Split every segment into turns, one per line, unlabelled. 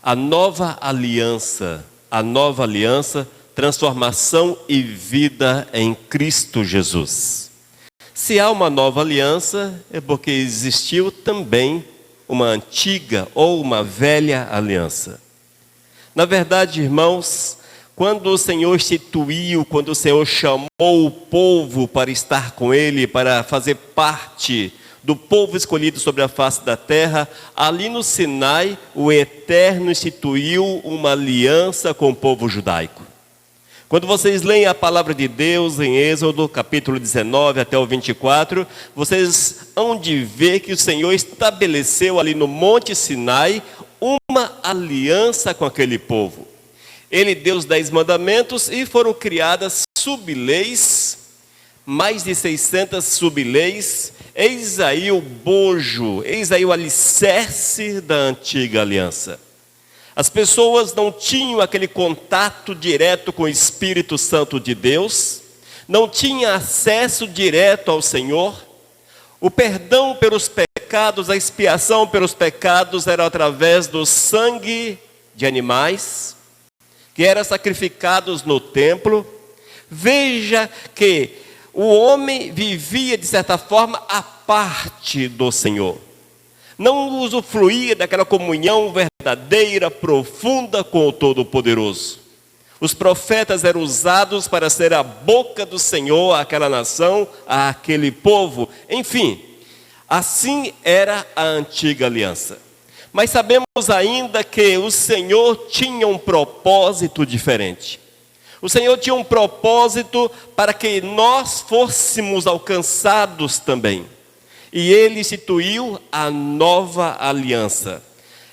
a nova aliança, transformação e vida em Cristo Jesus. Se há uma nova aliança, é porque existiu também uma antiga ou uma velha aliança. Na verdade, irmãos, quando o Senhor quando o Senhor chamou o povo para estar com Ele, para fazer parte do povo escolhido sobre a face da terra, ali no Sinai, o Eterno instituiu uma aliança com o povo judaico. Quando vocês leem a palavra de Deus em Êxodo, capítulo 19 até o 24, vocês hão de ver que o Senhor estabeleceu ali no Monte Sinai uma aliança com aquele povo. Ele deu os 10 mandamentos e foram criadas sub-leis, mais de 600 sub-leis. Eis aí o bojo, eis aí o alicerce da antiga aliança. As pessoas não tinham aquele contato direto com o Espírito Santo de Deus, não tinham acesso direto ao Senhor. O perdão pelos pecados, a expiação pelos pecados era através do sangue de animais, que eram sacrificados no templo. Veja que o homem vivia, de certa forma, à parte do Senhor. Não usufruía daquela comunhão verdadeira, profunda com o Todo-Poderoso. Os profetas eram usados para ser a boca do Senhor àquela nação, àquele povo. Enfim, assim era a antiga aliança. Mas sabemos ainda que o Senhor tinha um propósito diferente. O Senhor tinha um propósito para que nós fôssemos alcançados também. E Ele instituiu a nova aliança.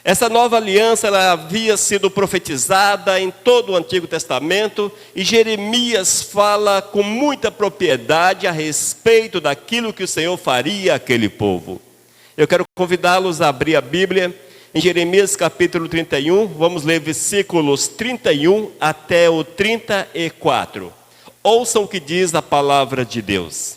Essa nova aliança ela havia sido profetizada em todo o Antigo Testamento. E Jeremias fala com muita propriedade a respeito daquilo que o Senhor faria àquele povo. Eu quero convidá-los a abrir a Bíblia em Jeremias capítulo 31, vamos ler versículos 31 até o 34. Ouçam o que diz a palavra de Deus.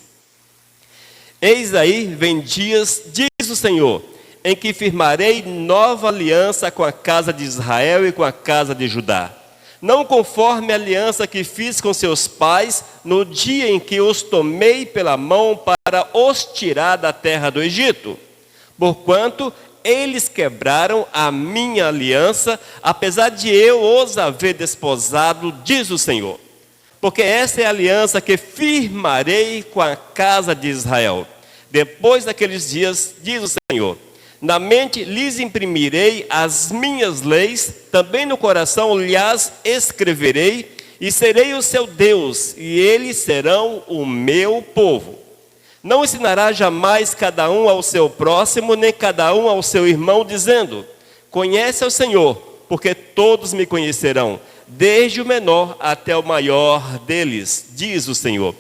Eis aí, vem dias, diz o Senhor, em que firmarei nova aliança com a casa de Israel e com a casa de Judá. Não conforme a aliança que fiz com seus pais, no dia em que os tomei pela mão para os tirar da terra do Egito. Porquanto eles quebraram a minha aliança, apesar de eu os haver desposado, diz o Senhor. Porque essa é a aliança que firmarei com a casa de Israel. Depois daqueles dias, diz o Senhor, na mente lhes imprimirei as minhas leis, também no coração lhes escreverei, e serei o seu Deus, e eles serão o meu povo. Não ensinará jamais cada um ao seu próximo, nem cada um ao seu irmão, dizendo, conhece ao Senhor, porque todos me conhecerão, desde o menor até o maior deles, diz o Senhor.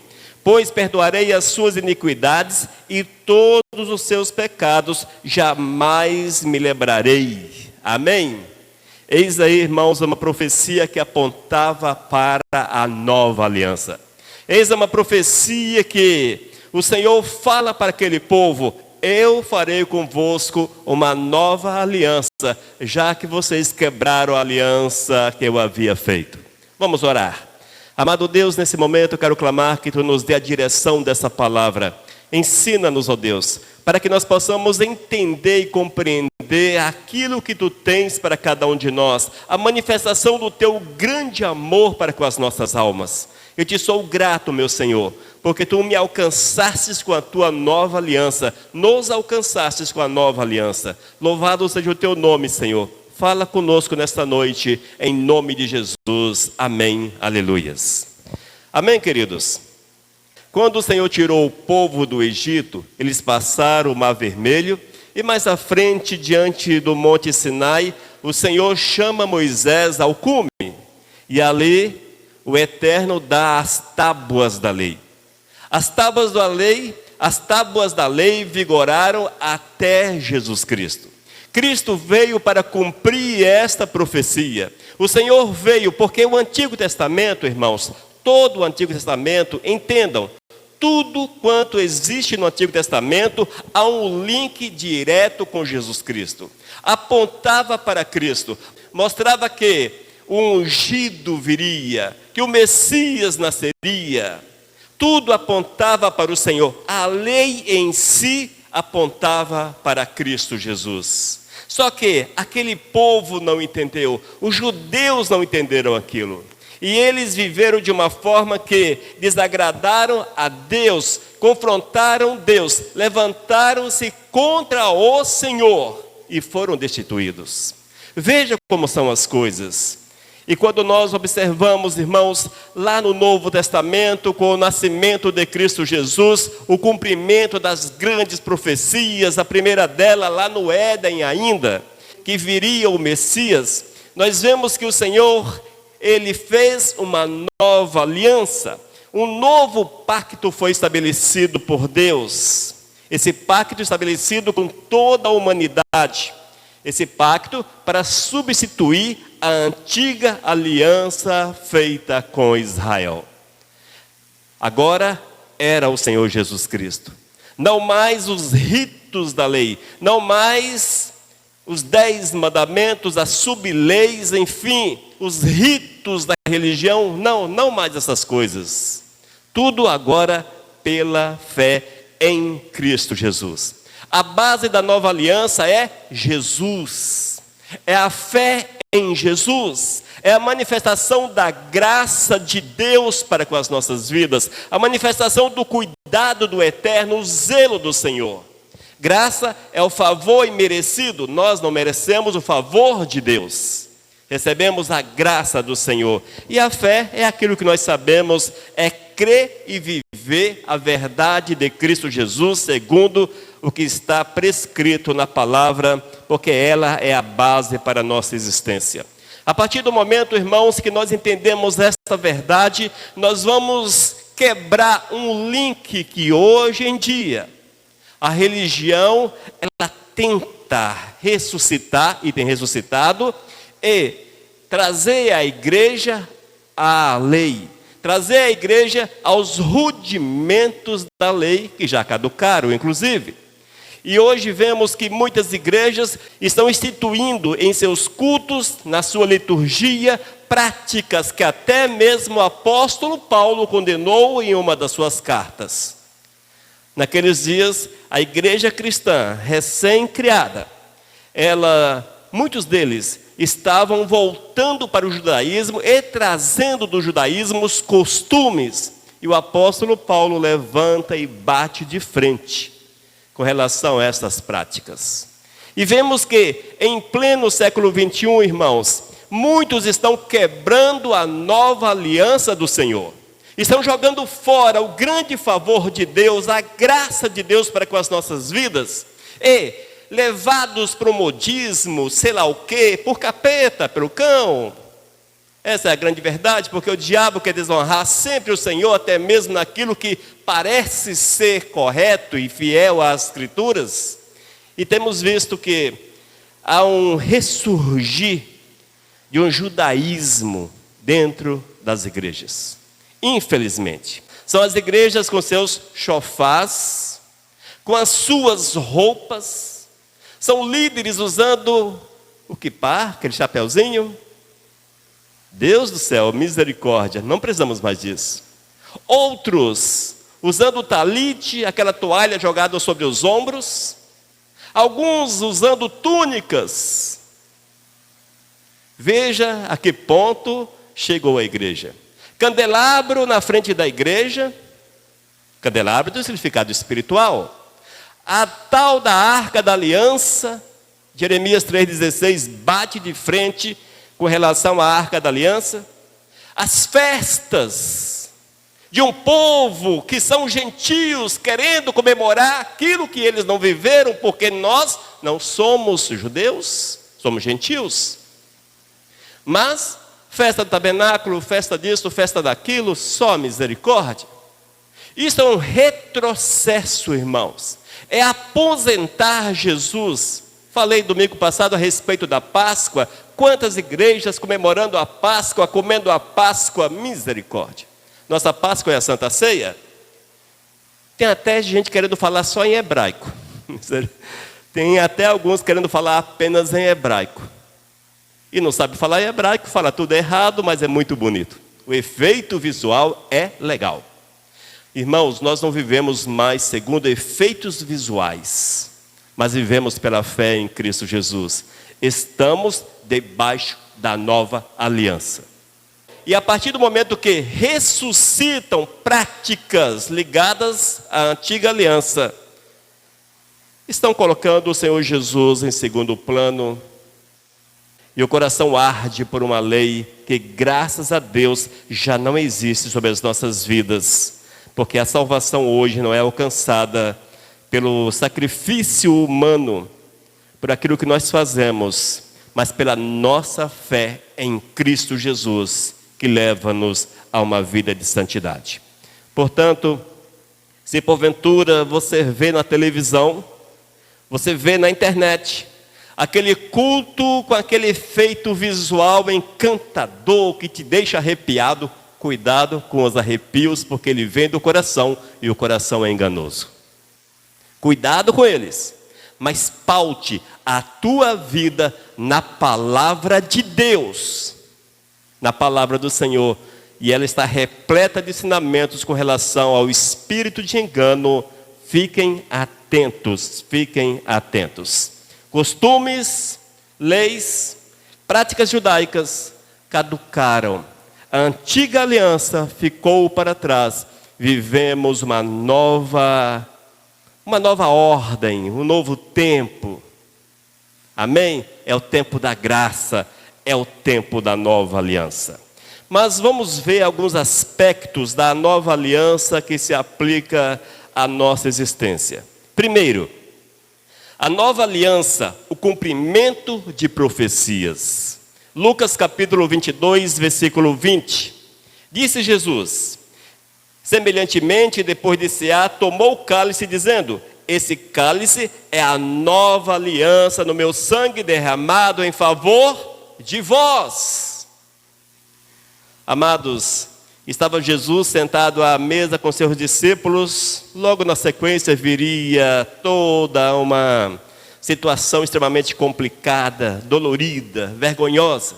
Pois perdoarei as suas iniquidades e todos os seus pecados jamais me lembrarei. Amém? Eis aí, irmãos, uma profecia que apontava para a nova aliança. Eis uma profecia que o Senhor fala para aquele povo, eu farei convosco uma nova aliança, já que vocês quebraram a aliança que eu havia feito. Vamos orar. Amado Deus, nesse momento eu quero clamar que Tu nos dê a direção dessa palavra. Ensina-nos, ó Deus, para que nós possamos entender e compreender aquilo que Tu tens para cada um de nós, a manifestação do Teu grande amor para com as nossas almas. Eu Te sou grato, meu Senhor, porque Tu me alcançastes com a Tua nova aliança, nos alcançastes com a nova aliança. Louvado seja o Teu nome, Senhor. Fala conosco nesta noite, em nome de Jesus. Amém. Aleluias. Amém, queridos? Quando o Senhor tirou o povo do Egito, eles passaram o Mar Vermelho, e mais à frente, diante do Monte Sinai, o Senhor chama Moisés ao cume, e ali o Eterno dá as tábuas da lei. As tábuas da lei vigoraram até Jesus Cristo. Cristo veio para cumprir esta profecia. O Senhor veio porque o Antigo Testamento, irmãos, todo o Antigo Testamento, entendam, tudo quanto existe no Antigo Testamento há um link direto com Jesus Cristo. apontava para Cristo, mostrava que o ungido viria, que o Messias nasceria. Tudo apontava para o Senhor. A lei em si apontava para Cristo Jesus. Só que aquele povo não entendeu, os judeus não entenderam aquilo. E eles viveram de uma forma que desagradaram a Deus, confrontaram Deus, levantaram-se contra o Senhor e foram destituídos. Veja como são as coisas. E quando nós observamos, irmãos, lá no Novo Testamento, com o nascimento de Cristo Jesus, o cumprimento das grandes profecias, a primeira dela lá no Éden ainda, que viria o Messias, nós vemos que o Senhor, Ele fez uma nova aliança, um novo pacto foi estabelecido por Deus. Esse pacto estabelecido com toda a humanidade. Esse pacto para substituir a antiga aliança feita com Israel. Agora era o Senhor Jesus Cristo. Não mais os ritos da lei, não mais os 10 mandamentos, as subleis, enfim, os ritos da religião, não mais essas coisas. Tudo agora pela fé em Cristo Jesus. A base da nova aliança é Jesus, é a fé em Jesus, é a manifestação da graça de Deus para com as nossas vidas, a manifestação do cuidado do Eterno, o zelo do Senhor. Graça é o favor imerecido, nós não merecemos o favor de Deus, recebemos a graça do Senhor. E a fé é aquilo que nós sabemos, é crer e viver a verdade de Cristo Jesus, segundo o que está prescrito na palavra, porque ela é a base para a nossa existência. A partir do momento, irmãos, que nós entendemos esta verdade, nós vamos quebrar um link que hoje em dia a religião, ela tenta ressuscitar, e tem ressuscitado, e trazer a igreja à lei, trazer a igreja aos rudimentos da lei, que já caducaram, inclusive. E hoje vemos que muitas igrejas estão instituindo em seus cultos, na sua liturgia, práticas que até mesmo o apóstolo Paulo condenou em uma das suas cartas. Naqueles dias, a igreja cristã, recém-criada, muitos deles estavam voltando para o judaísmo e trazendo do judaísmo os costumes. E o apóstolo Paulo levanta e bate de frente com relação a essas práticas. E vemos que em pleno século 21, irmãos, muitos estão quebrando a nova aliança do Senhor. Estão jogando fora o grande favor de Deus, a graça de Deus para com as nossas vidas. E levados para o modismo, sei lá o quê, por capeta, pelo cão. Essa é a grande verdade, porque o diabo quer desonrar sempre o Senhor, até mesmo naquilo que parece ser correto e fiel às Escrituras. E temos visto que há um ressurgir de um judaísmo dentro das igrejas. Infelizmente, são as igrejas com seus chofás, com as suas roupas, são líderes usando o quipá, aquele chapeuzinho. Deus do céu, misericórdia, não precisamos mais disso. Outros usando o talite, aquela toalha jogada sobre os ombros. Alguns usando túnicas. Veja a que ponto chegou a igreja. Candelabro na frente da igreja. Candelabro tem significado espiritual. A tal da Arca da Aliança, Jeremias 3,16, bate de frente com relação à Arca da Aliança. As festas de um povo que são gentios, querendo comemorar aquilo que eles não viveram, porque nós não somos judeus, somos gentios. Mas festa do tabernáculo, festa disso, festa daquilo, só misericórdia. Isso é um retrocesso, irmãos. É aposentar Jesus. Falei domingo passado a respeito da Páscoa. Quantas igrejas comemorando a Páscoa, comendo a Páscoa, misericórdia. Nossa Páscoa é a Santa Ceia. Tem até gente querendo falar só em hebraico. Tem até alguns querendo falar apenas em hebraico. E não sabe falar em hebraico, fala tudo errado, mas é muito bonito. O efeito visual é legal. Irmãos, nós não vivemos mais segundo efeitos visuais, mas vivemos pela fé em Cristo Jesus. Estamos debaixo da nova aliança. E a partir do momento que ressuscitam práticas ligadas à antiga aliança, estão colocando o Senhor Jesus em segundo plano, e o coração arde por uma lei que, graças a Deus, já não existe sobre as nossas vidas, porque a salvação hoje não é alcançada pelo sacrifício humano, por aquilo que nós fazemos, mas pela nossa fé em Cristo Jesus, que leva-nos a uma vida de santidade. Portanto, se porventura você vê na televisão, você vê na internet, aquele culto com aquele efeito visual encantador que te deixa arrepiado, cuidado com os arrepios, porque ele vem do coração e o coração é enganoso. Cuidado com eles, mas paute a tua vida na palavra de Deus, na palavra do Senhor, e ela está repleta de ensinamentos com relação ao espírito de engano. Fiquem atentos, fiquem atentos. Costumes, leis, práticas judaicas caducaram. A antiga aliança ficou para trás. Vivemos uma nova ordem, um novo tempo. Amém? É o tempo da graça, é o tempo da nova aliança. Mas vamos ver alguns aspectos da nova aliança que se aplica à nossa existência. Primeiro, a nova aliança, o cumprimento de profecias. Lucas capítulo 22, versículo 20. Disse Jesus: semelhantemente, depois de cear, tomou o cálice, dizendo: esse cálice é a nova aliança no meu sangue derramado em favor de vós. Amados, estava Jesus sentado à mesa com seus discípulos. Logo na sequência viria toda uma situação extremamente complicada, dolorida, vergonhosa.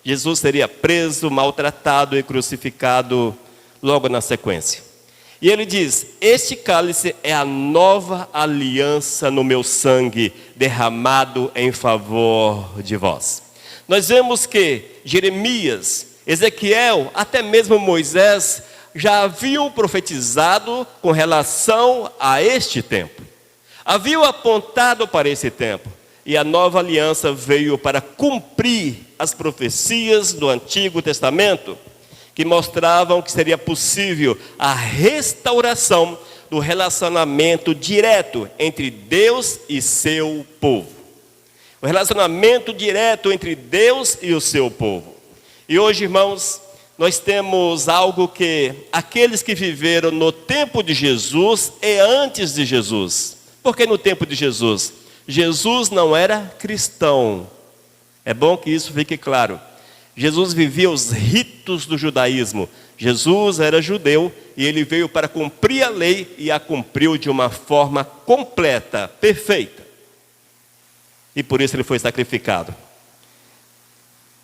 Jesus seria preso, maltratado e crucificado logo na sequência. E ele diz: este cálice é a nova aliança no meu sangue, derramado em favor de vós. Nós vemos que Jeremias, Ezequiel, até mesmo Moisés, já haviam profetizado com relação a este tempo. Haviam apontado para esse tempo. E a nova aliança veio para cumprir as profecias do Antigo Testamento, que mostravam que seria possível a restauração do relacionamento direto entre Deus e seu povo. O relacionamento direto entre Deus e o seu povo. E hoje, irmãos, nós temos algo que aqueles que viveram no tempo de Jesus e antes de Jesus. Porque no tempo de Jesus, Jesus não era cristão. É bom que isso fique claro. Jesus vivia os ritos do judaísmo. Jesus era judeu e ele veio para cumprir a lei e a cumpriu de uma forma completa, perfeita. E por isso ele foi sacrificado.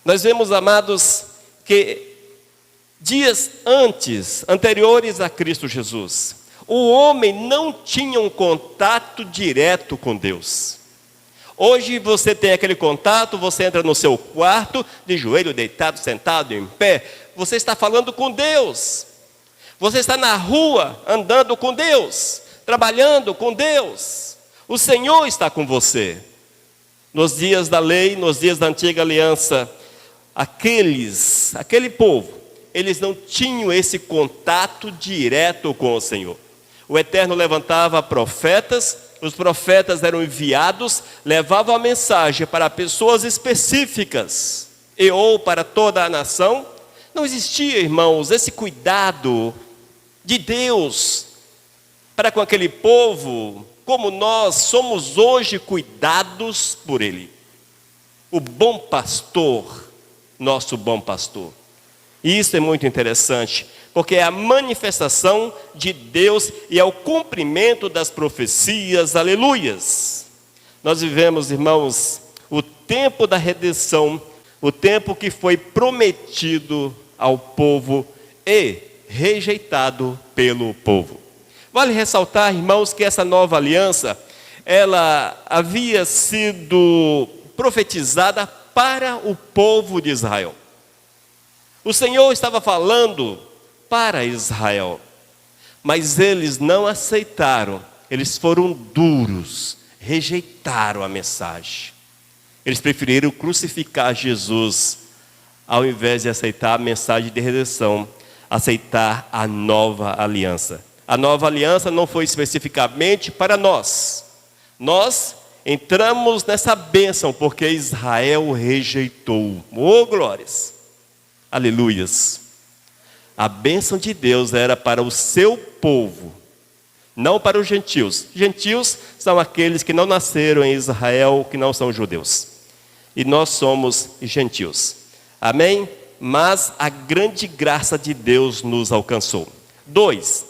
Nós vemos, amados, que dias anteriores a Cristo Jesus, o homem não tinha um contato direto com Deus. Hoje você tem aquele contato, você entra no seu quarto, de joelho, deitado, sentado, em pé, você está falando com Deus. Você está na rua, andando com Deus, trabalhando com Deus. O Senhor está com você. Nos dias da lei, nos dias da antiga aliança, aquele povo, eles não tinham esse contato direto com o Senhor. O Eterno levantava profetas, os profetas eram enviados, levavam a mensagem para pessoas específicas, ou para toda a nação. Não existia, irmãos, esse cuidado de Deus para com aquele povo, como nós somos hoje cuidados por Ele. O bom pastor, nosso bom pastor. E isso é muito interessante, porque é a manifestação de Deus e é o cumprimento das profecias, aleluias. Nós vivemos, irmãos, o tempo da redenção, o tempo que foi prometido ao povo e rejeitado pelo povo. Vale ressaltar, irmãos, que essa nova aliança, ela havia sido profetizada para o povo de Israel. O Senhor estava falando para Israel, mas eles não aceitaram, eles foram duros, rejeitaram a mensagem. Eles preferiram crucificar Jesus, ao invés de aceitar a mensagem de redenção, aceitar a nova aliança. A nova aliança não foi especificamente para nós. Nós entramos nessa bênção porque Israel rejeitou. Oh, glórias! Aleluias! A bênção de Deus era para o seu povo, não para os gentios. Gentios são aqueles que não nasceram em Israel, que não são judeus. E nós somos gentios. Amém? Mas a grande graça de Deus nos alcançou. 2.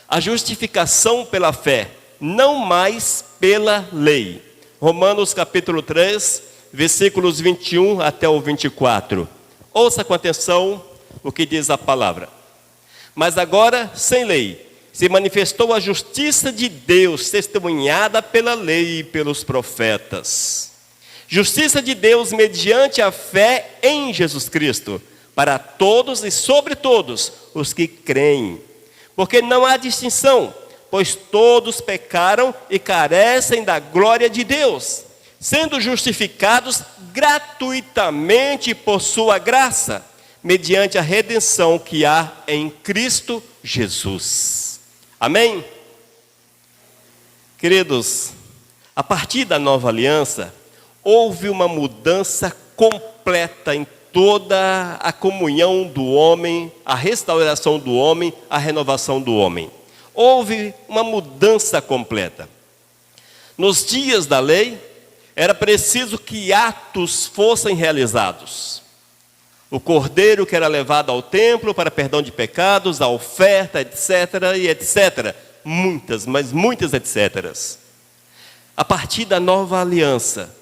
A justificação pela fé, não mais pela lei. Romanos capítulo 3, versículos 21 até o 24. Ouça com atenção o que diz a palavra. Mas agora, sem lei, se manifestou a justiça de Deus, testemunhada pela lei e pelos profetas. Justiça de Deus mediante a fé em Jesus Cristo, para todos e sobre todos os que creem. Porque não há distinção, pois todos pecaram e carecem da glória de Deus, sendo justificados gratuitamente por sua graça, mediante a redenção que há em Cristo Jesus. Amém? Queridos, a partir da nova aliança, houve uma mudança completa em toda a comunhão do homem, a restauração do homem, a renovação do homem. Houve uma mudança completa. Nos dias da lei, era preciso que atos fossem realizados. O cordeiro que era levado ao templo para perdão de pecados, a oferta, etc. e etc. Muitas, mas muitas etc. A partir da nova aliança,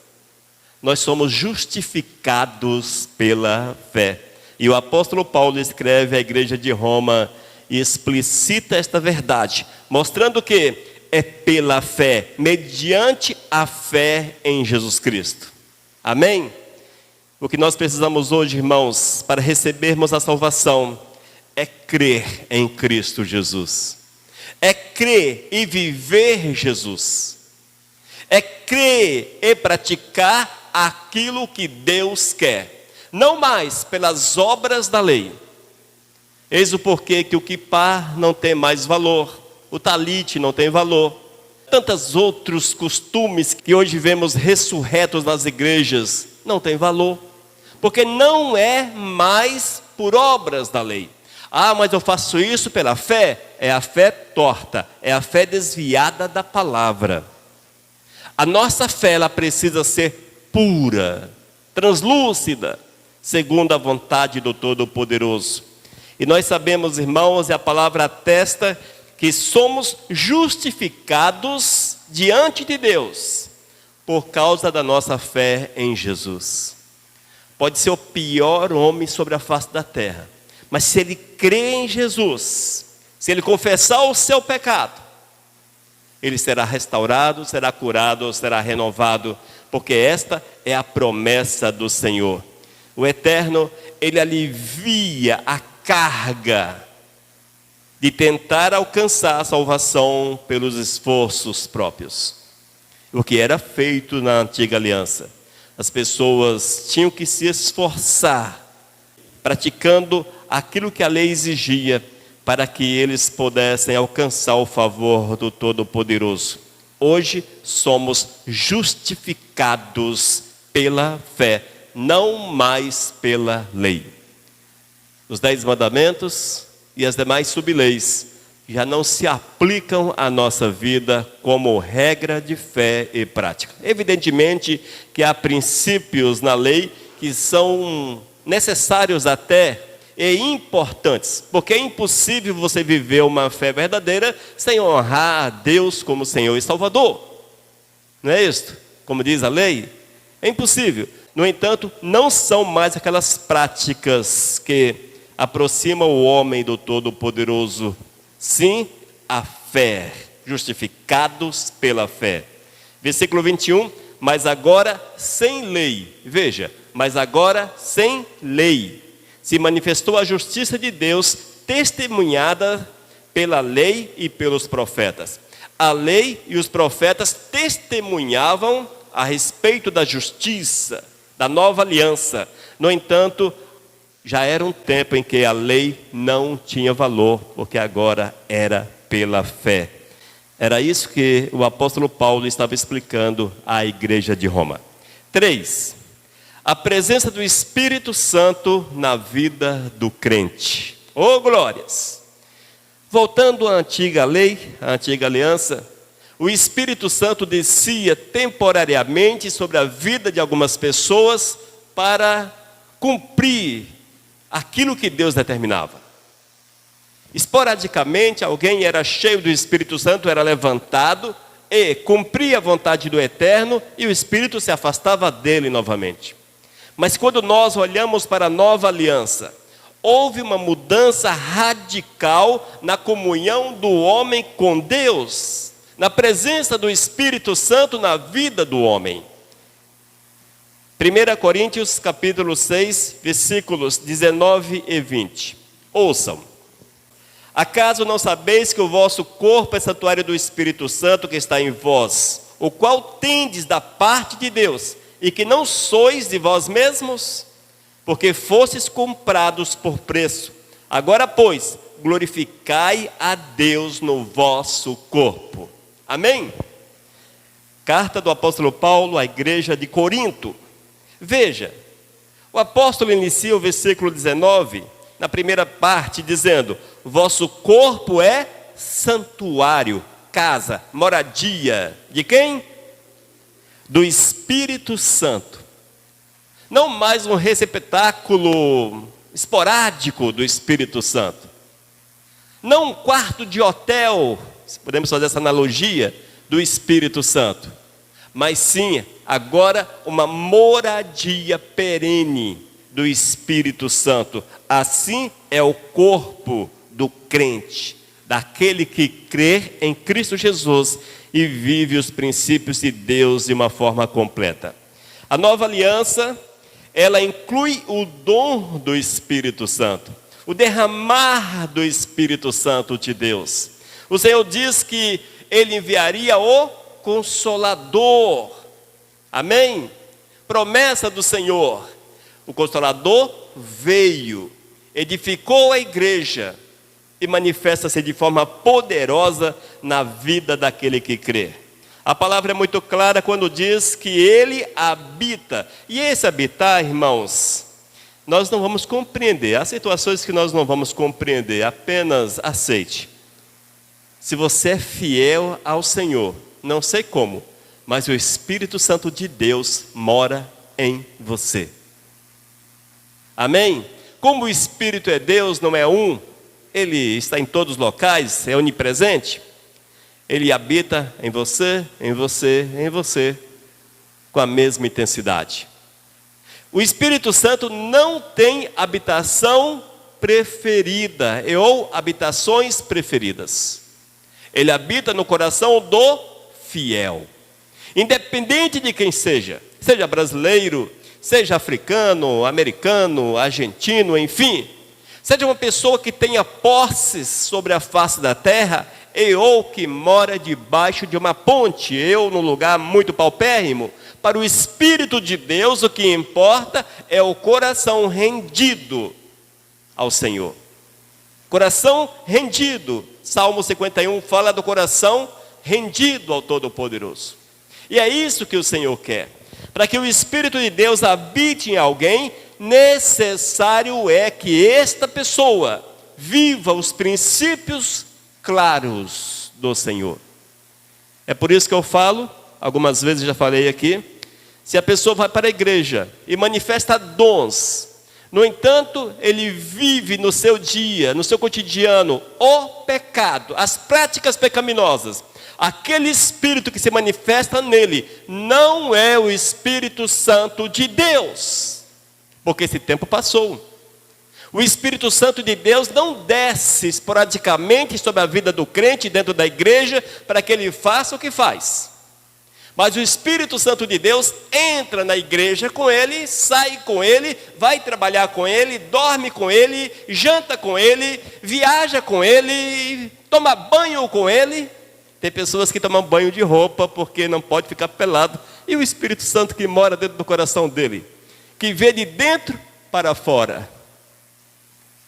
nós somos justificados pela fé. E o apóstolo Paulo escreve à igreja de Roma e explicita esta verdade, mostrando que é pela fé, mediante a fé em Jesus Cristo. Amém? O que nós precisamos hoje, irmãos, para recebermos a salvação, é crer em Cristo Jesus. É crer e viver Jesus. É crer e praticar aquilo que Deus quer. Não mais pelas obras da lei. Eis o porquê que o quipá não tem mais valor. O talite não tem valor. Tantos outros costumes que hoje vemos ressurretos nas igrejas não tem valor. Porque não é mais por obras da lei. Ah, mas eu faço isso pela fé. É a fé torta. É a fé desviada da palavra. A nossa fé, ela precisa ser pura, translúcida, segundo a vontade do Todo-Poderoso. E nós sabemos, irmãos, e a palavra atesta, que somos justificados diante de Deus, por causa da nossa fé em Jesus. Pode ser o pior homem sobre a face da terra, mas se ele crê em Jesus, se ele confessar o seu pecado, ele será restaurado, será curado, será renovado, porque esta é a promessa do Senhor. O Eterno, ele alivia a carga de tentar alcançar a salvação pelos esforços próprios. O que era feito na antiga aliança. As pessoas tinham que se esforçar, praticando aquilo que a lei exigia, para que eles pudessem alcançar o favor do Todo-Poderoso. Hoje somos justificados pela fé, não mais pela lei. Os 10 mandamentos e as demais subleis já não se aplicam à nossa vida como regra de fé e prática. Evidentemente que há princípios na lei que são necessários até e importantes, porque é impossível você viver uma fé verdadeira sem honrar a Deus como Senhor e Salvador. Não é isso? como diz a lei? É impossível. No entanto, não são mais aquelas práticas que aproximam o homem do Todo-Poderoso. Sim, a fé, justificados pela fé. Versículo 21, mas agora sem lei. Veja, mas agora sem lei. Se manifestou a justiça de Deus, testemunhada pela lei e pelos profetas. A lei e os profetas testemunhavam a respeito da justiça, da nova aliança. No entanto, já era um tempo em que a lei não tinha valor, porque agora era pela fé. Era isso que o apóstolo Paulo estava explicando à igreja de Roma. 3. A presença do Espírito Santo na vida do crente. Oh, glórias! Voltando à antiga lei, à antiga aliança, o Espírito Santo descia temporariamente sobre a vida de algumas pessoas para cumprir aquilo que Deus determinava. Esporadicamente, alguém era cheio do Espírito Santo, era levantado e cumpria a vontade do Eterno, e o Espírito se afastava dele novamente. Mas quando nós olhamos para a nova aliança, houve uma mudança radical na comunhão do homem com Deus, na presença do Espírito Santo na vida do homem. 1 Coríntios capítulo 6, versículos 19 e 20. Ouçam. Acaso não sabeis que o vosso corpo é santuário do Espírito Santo que está em vós, o qual tendes da parte de Deus, e que não sois de vós mesmos? Porque fostes comprados por preço. Agora, pois, glorificai a Deus no vosso corpo. Amém? Carta do apóstolo Paulo à igreja de Corinto. Veja, o apóstolo inicia o versículo 19, na primeira parte, dizendo: vosso corpo é santuário, casa, moradia. De quem? Do Espírito Santo. Não mais um receptáculo esporádico do Espírito Santo. Não um quarto de hotel, se podemos fazer essa analogia, do Espírito Santo. Mas sim, agora uma moradia perene do Espírito Santo. Assim é o corpo do crente, daquele que crê em Cristo Jesus e vive os princípios de Deus de uma forma completa. A nova aliança, ela inclui o dom do Espírito Santo, o derramar do Espírito Santo de Deus. O Senhor diz que Ele enviaria o Consolador. Amém? Promessa do Senhor. O Consolador veio, edificou a igreja e manifesta-se de forma poderosa na vida daquele que crê. A palavra é muito clara quando diz que Ele habita. E esse habitar, irmãos, nós não vamos compreender. Há situações que nós não vamos compreender, apenas aceite. Se você é fiel ao Senhor, não sei como, mas o Espírito Santo de Deus mora em você. Amém? Como o Espírito é Deus, não é um, Ele está em todos os locais, é onipresente. Ele habita em você, em você, em você, com a mesma intensidade. O Espírito Santo não tem habitação preferida, ou habitações preferidas. Ele habita no coração do fiel. Independente de quem seja, seja brasileiro, seja africano, americano, argentino, enfim, seja uma pessoa que tenha posses sobre a face da terra, ou que mora debaixo de uma ponte, ou num lugar muito paupérrimo, para o Espírito de Deus o que importa é o coração rendido ao Senhor. Coração rendido. Salmo 51 fala do coração rendido ao Todo-Poderoso. E é isso que o Senhor quer. Para que o Espírito de Deus habite em alguém, necessário é que esta pessoa viva os princípios claros do Senhor. É por isso que eu falo, algumas vezes já falei aqui, se a pessoa vai para a igreja e manifesta dons, no entanto, ele vive no seu dia, no seu cotidiano, o pecado, as práticas pecaminosas, aquele Espírito que se manifesta nele não é o Espírito Santo de Deus, porque esse tempo passou. O Espírito Santo de Deus não desce esporadicamente sobre a vida do crente dentro da igreja para que ele faça o que faz. Mas o Espírito Santo de Deus entra na igreja com ele, sai com ele, vai trabalhar com ele, dorme com ele, janta com ele, viaja com ele, toma banho com ele. Tem pessoas que tomam banho de roupa porque não pode ficar pelado. E o Espírito Santo que mora dentro do coração dele, que vê de dentro para fora.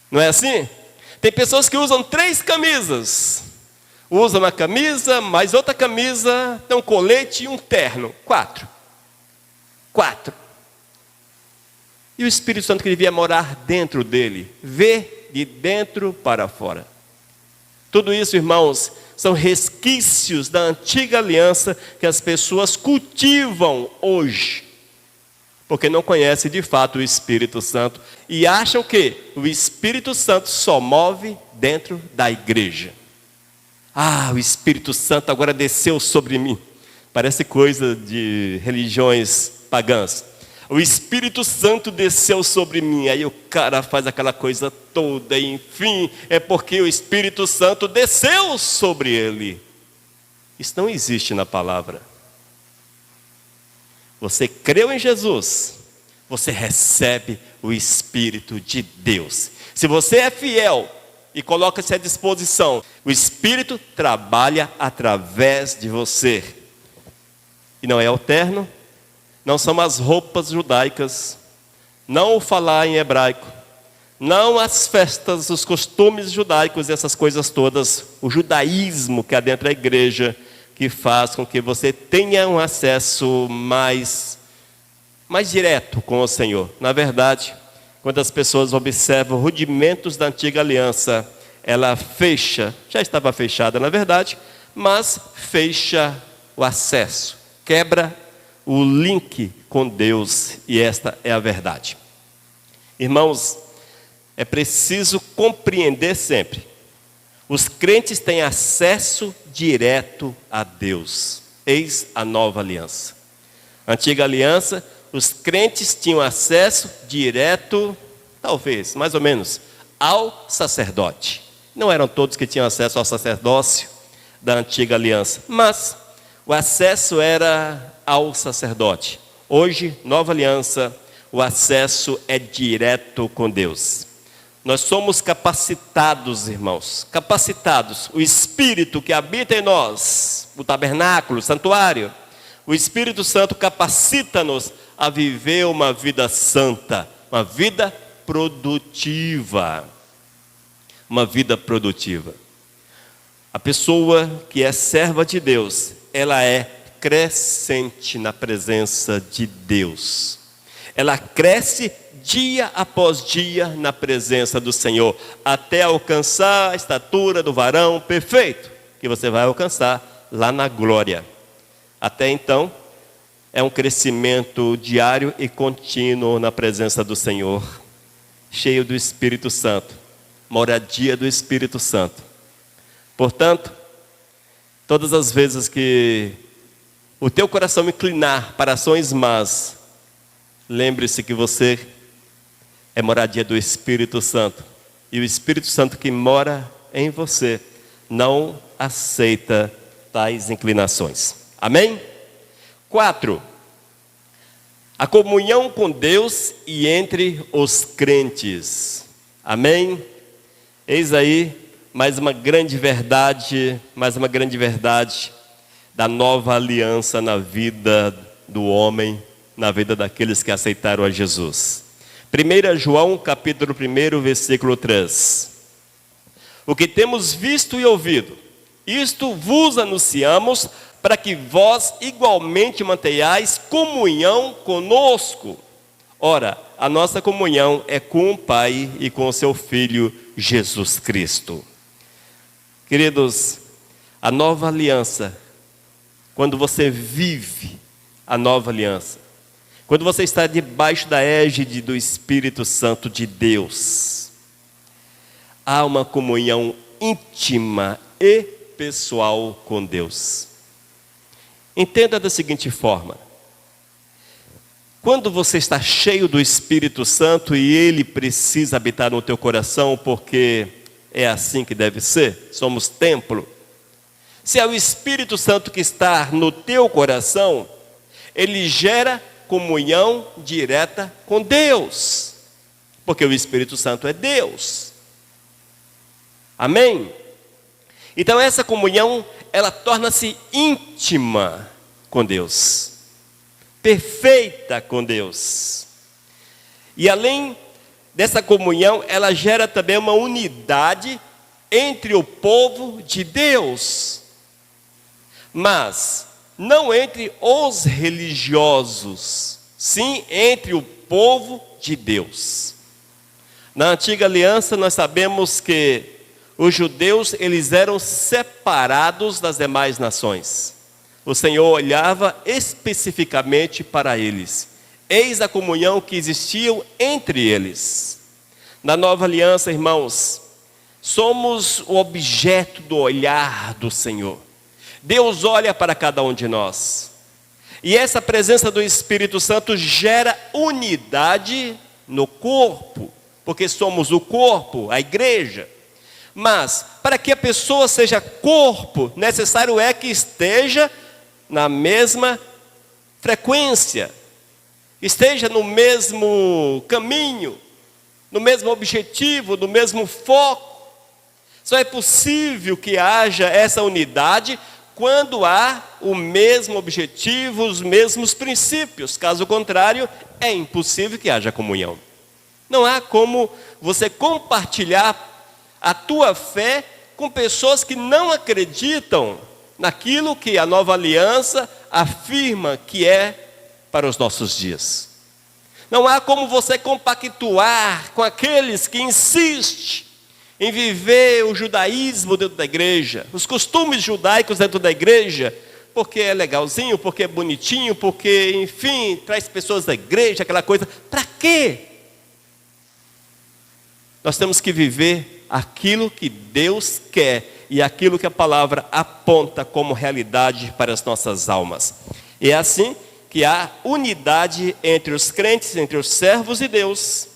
Não é assim? Tem pessoas que usam 3 camisas. Usa uma camisa, mais outra camisa, tem um colete e um terno. 4. E o Espírito Santo que devia morar dentro dele, vê de dentro para fora. Tudo isso, irmãos, são resquícios da antiga aliança que as pessoas cultivam hoje, porque não conhecem de fato o Espírito Santo e acham que o Espírito Santo só move dentro da igreja. Ah, o Espírito Santo agora desceu sobre mim. Parece coisa de religiões pagãs. O Espírito Santo desceu sobre mim. Aí o cara faz aquela coisa toda, e, enfim, é porque o Espírito Santo desceu sobre ele. Isso não existe na palavra. Você creu em Jesus, você recebe o Espírito de Deus. Se você é fiel e coloca-se à disposição, o Espírito trabalha através de você. E não é o terno, não são as roupas judaicas, não o falar em hebraico, não as festas, os costumes judaicos, essas coisas todas, o judaísmo que há dentro da igreja, que faz com que você tenha um acesso mais direto com o Senhor. Na verdade, quando as pessoas observam rudimentos da antiga aliança, ela fecha, já estava fechada na verdade, mas fecha o acesso, quebra o link com Deus, e esta é a verdade. Irmãos, é preciso compreender sempre, os crentes têm acesso direto a Deus. Eis a nova aliança. Antiga aliança, os crentes tinham acesso direto, talvez, mais ou menos, ao sacerdote. Não eram todos que tinham acesso ao sacerdócio da antiga aliança, mas o acesso era ao sacerdote. Hoje, nova aliança, o acesso é direto com Deus. Nós somos capacitados, irmãos, capacitados. O Espírito que habita em nós, o tabernáculo, o santuário, o Espírito Santo capacita-nos a viver uma vida santa, uma vida produtiva. Uma vida produtiva. A pessoa que é serva de Deus, ela é crescente na presença de Deus. Ela cresce dia após dia na presença do Senhor, até alcançar a estatura do varão perfeito, que você vai alcançar lá na glória. Até então, é um crescimento diário e contínuo na presença do Senhor, cheio do Espírito Santo, moradia do Espírito Santo. Portanto, todas as vezes que o teu coração inclinar para ações más, lembre-se que você é moradia do Espírito Santo. E o Espírito Santo que mora em você não aceita tais inclinações. Amém? 4. A comunhão com Deus e entre os crentes. Amém? Eis aí mais uma grande verdade da nova aliança na vida do homem, na vida daqueles que aceitaram a Jesus. 1 João capítulo 1, versículo 3. O que temos visto e ouvido, isto vos anunciamos, para que vós igualmente mantenhais comunhão conosco. Ora, a nossa comunhão é com o Pai e com o seu Filho Jesus Cristo. Queridos, a nova aliança, quando você vive a nova aliança, quando você está debaixo da égide do Espírito Santo de Deus, há uma comunhão íntima e pessoal com Deus. Entenda da seguinte forma: quando você está cheio do Espírito Santo e Ele precisa habitar no teu coração, porque é assim que deve ser, somos templo. Se é o Espírito Santo que está no teu coração, ele gera comunhão direta com Deus, porque o Espírito Santo é Deus. Amém? Então essa comunhão, ela torna-se íntima com Deus, perfeita com Deus. E além dessa comunhão, ela gera também uma unidade entre o povo de Deus, mas não entre os religiosos, sim entre o povo de Deus. Na antiga aliança nós sabemos que os judeus, eles eram separados das demais nações. O Senhor olhava especificamente para eles. Eis a comunhão que existia entre eles. Na nova aliança, irmãos, somos o objeto do olhar do Senhor. Deus olha para cada um de nós. E essa presença do Espírito Santo gera unidade no corpo, porque somos o corpo, a igreja. Mas, para que a pessoa seja corpo, necessário é que esteja na mesma frequência, esteja no mesmo caminho, no mesmo objetivo, no mesmo foco. Só é possível que haja essa unidade quando há o mesmo objetivo, os mesmos princípios. Caso contrário, é impossível que haja comunhão. Não há como você compartilhar a tua fé com pessoas que não acreditam naquilo que a nova aliança afirma que é para os nossos dias. Não há como você compactuar com aqueles que insistem em viver o judaísmo dentro da igreja, os costumes judaicos dentro da igreja, porque é legalzinho, porque é bonitinho, porque, enfim, traz pessoas da igreja, aquela coisa. Para quê? Nós temos que viver aquilo que Deus quer e aquilo que a palavra aponta como realidade para as nossas almas. E é assim que há unidade entre os crentes, entre os servos de Deus,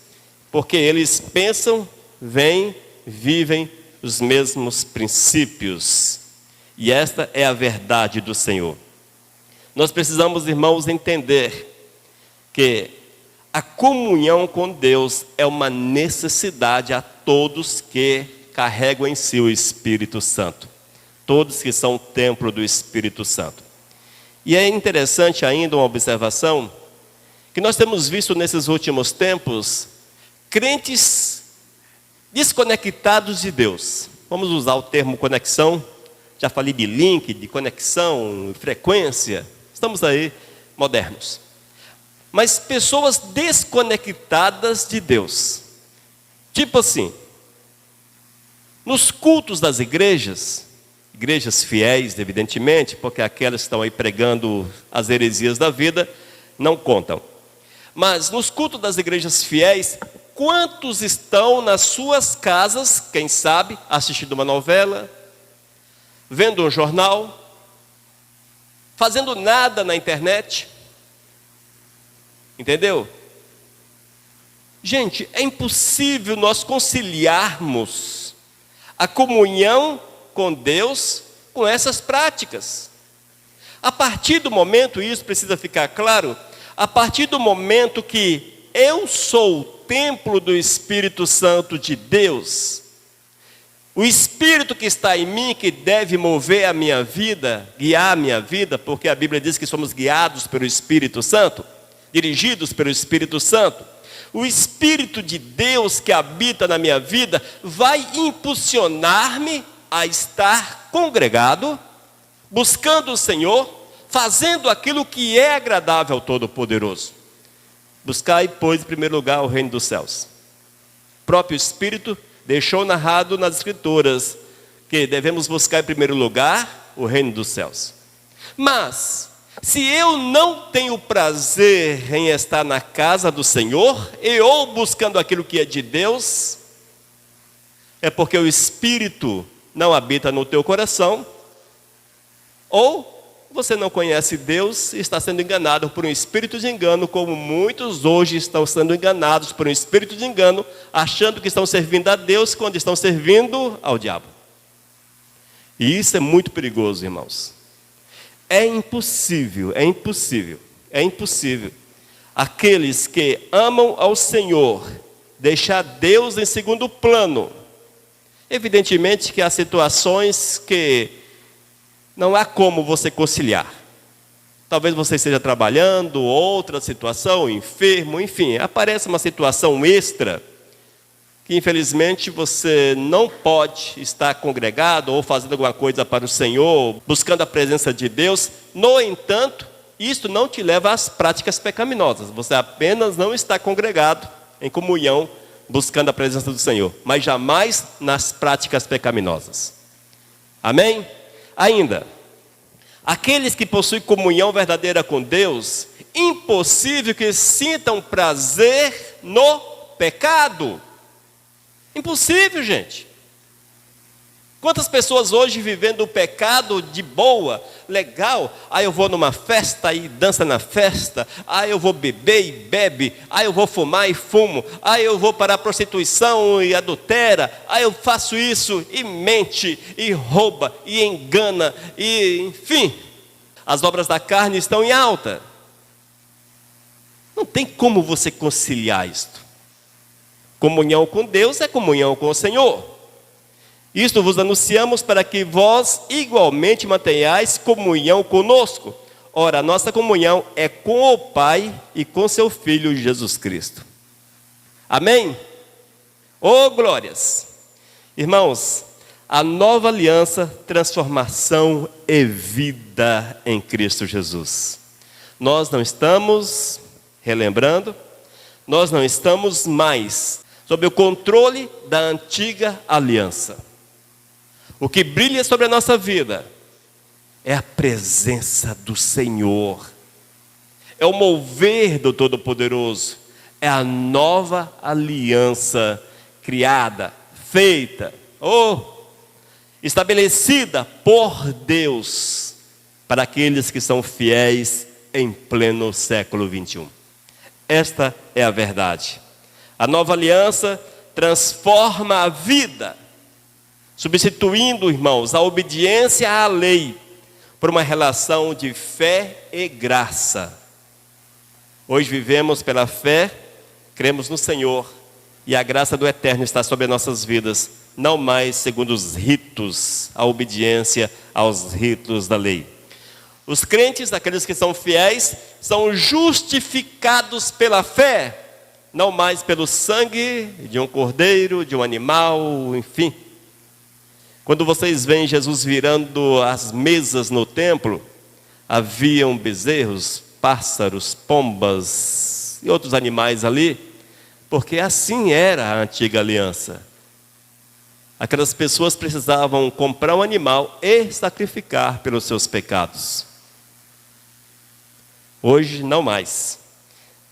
porque eles pensam, veem, vivem os mesmos princípios. E esta é a verdade do Senhor. Nós precisamos, irmãos, entender que a comunhão com Deus é uma necessidade a todos que carregam em si o Espírito Santo. Todos que são o templo do Espírito Santo. E é interessante ainda uma observação, que nós temos visto nesses últimos tempos, crentes desconectados de Deus. Vamos usar o termo conexão. Já falei de link, de conexão, frequência. Estamos aí modernos. Mas pessoas desconectadas de Deus. Tipo assim, nos cultos das igrejas fiéis, evidentemente, porque aquelas que estão aí pregando as heresias da vida, não contam. Mas nos cultos das igrejas fiéis, quantos estão nas suas casas, quem sabe, assistindo uma novela, vendo um jornal, fazendo nada na internet? Entendeu? Gente, é impossível nós conciliarmos a comunhão com Deus com essas práticas. A partir do momento, isso precisa ficar claro, a partir do momento que eu sou o templo do Espírito Santo de Deus, o Espírito que está em mim, que deve mover a minha vida, guiar a minha vida, porque a Bíblia diz que somos guiados pelo Espírito Santo, dirigidos pelo Espírito Santo. O Espírito de Deus que habita na minha vida vai impulsionar-me a estar congregado, buscando o Senhor, fazendo aquilo que é agradável ao Todo-Poderoso. Buscai, pois, em primeiro lugar o reino dos céus. O próprio Espírito deixou narrado nas Escrituras que devemos buscar em primeiro lugar o reino dos céus. Mas, se eu não tenho prazer em estar na casa do Senhor, ou buscando aquilo que é de Deus, é porque o Espírito não habita no teu coração, ou você não conhece Deus e está sendo enganado por um espírito de engano, como muitos hoje estão sendo enganados por um espírito de engano, achando que estão servindo a Deus quando estão servindo ao diabo. E isso é muito perigoso, irmãos. É impossível aqueles que amam ao Senhor deixar Deus em segundo plano. Evidentemente que há situações que não há como você conciliar. Talvez você esteja trabalhando, outra situação, enfermo, enfim, aparece uma situação extra que infelizmente você não pode estar congregado ou fazendo alguma coisa para o Senhor, buscando a presença de Deus. No entanto, isso não te leva às práticas pecaminosas. Você apenas não está congregado em comunhão, buscando a presença do Senhor, mas jamais nas práticas pecaminosas. Amém? Ainda, aqueles que possuem comunhão verdadeira com Deus, impossível que sintam prazer no pecado. Impossível, gente. Quantas pessoas hoje vivendo o pecado de boa, legal, eu vou numa festa e dança na festa, eu vou beber e bebe, eu vou fumar e fumo, eu vou para a prostituição e adultera, eu faço isso e mente, e rouba, e engana, e enfim, as obras da carne estão em alta. Não tem como você conciliar isto. Comunhão com Deus é comunhão com o Senhor. Isto vos anunciamos para que vós igualmente mantenhais comunhão conosco. Ora, a nossa comunhão é com o Pai e com seu Filho Jesus Cristo. Amém? Oh, glórias! Irmãos, a nova aliança, transformação e vida em Cristo Jesus. Nós não estamos, relembrando, nós não estamos mais sob o controle da antiga aliança. O que brilha sobre a nossa vida é a presença do Senhor, é o mover do Todo-Poderoso, é a nova aliança criada, feita, estabelecida por Deus para aqueles que são fiéis em pleno século 21. Esta é a verdade. A nova aliança transforma a vida, substituindo, irmãos, a obediência à lei por uma relação de fé e graça. Hoje vivemos pela fé, cremos no Senhor, e a graça do Eterno está sobre nossas vidas, não mais segundo os ritos, a obediência aos ritos da lei. Os crentes, aqueles que são fiéis, são justificados pela fé, não mais pelo sangue de um cordeiro, de um animal, enfim. Quando vocês veem Jesus virando as mesas no templo, haviam bezerros, pássaros, pombas e outros animais ali, porque assim era a antiga aliança. Aquelas pessoas precisavam comprar um animal e sacrificar pelos seus pecados. Hoje não mais.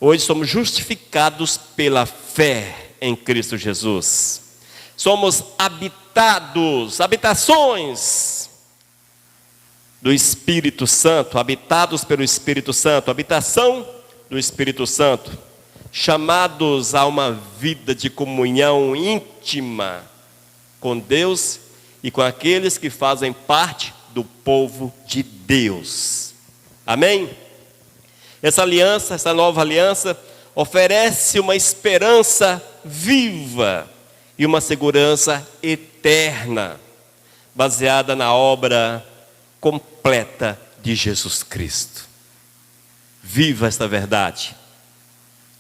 Hoje somos justificados pela fé em Cristo Jesus. Somos habitações do Espírito Santo, habitados pelo Espírito Santo, habitação do Espírito Santo, chamados a uma vida de comunhão íntima com Deus e com aqueles que fazem parte do povo de Deus. Amém? Essa aliança, essa nova aliança, oferece uma esperança viva e uma segurança eterna, baseada na obra completa de Jesus Cristo. Viva esta verdade.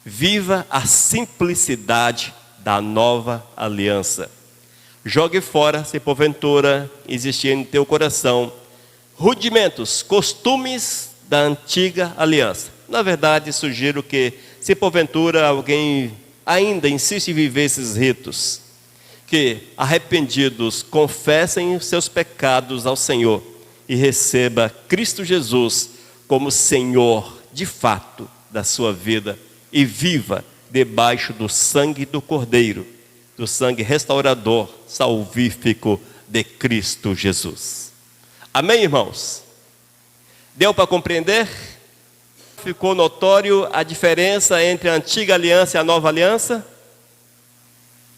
Viva a simplicidade da nova aliança. Jogue fora, se porventura existir em teu coração, rudimentos, costumes da antiga aliança. Na verdade, sugiro que, se porventura alguém ainda insiste em viver esses ritos, que, arrependidos, confessem os seus pecados ao Senhor e receba Cristo Jesus como Senhor, de fato, da sua vida e viva debaixo do sangue do Cordeiro, do sangue restaurador, salvífico de Cristo Jesus. Amém, irmãos? Deu para compreender? Ficou notório a diferença entre a antiga aliança e a nova aliança?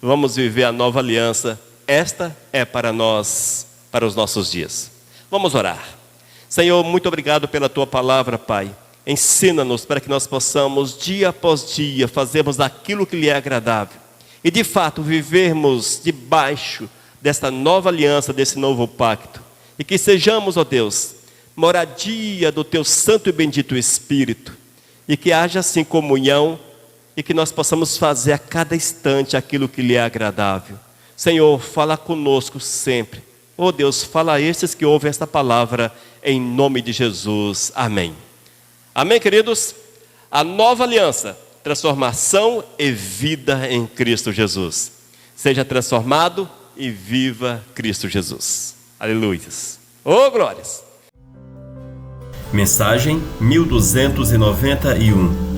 Vamos viver a nova aliança. Esta é para nós, para os nossos dias. Vamos orar. Senhor, muito obrigado pela tua palavra, Pai. Ensina-nos para que nós possamos, dia após dia, fazermos aquilo que lhe é agradável. E de fato, vivermos debaixo desta nova aliança, desse novo pacto. E que sejamos, ó Deus, moradia do teu santo e bendito Espírito. E que haja assim comunhão e que nós possamos fazer a cada instante aquilo que lhe é agradável. Senhor, fala conosco sempre. Oh Deus, fala a estes que ouvem esta palavra, em nome de Jesus. Amém. Amém, queridos? A nova aliança, transformação e vida em Cristo Jesus. Seja transformado e viva Cristo Jesus. Aleluia. Oh, glórias! Mensagem 1291.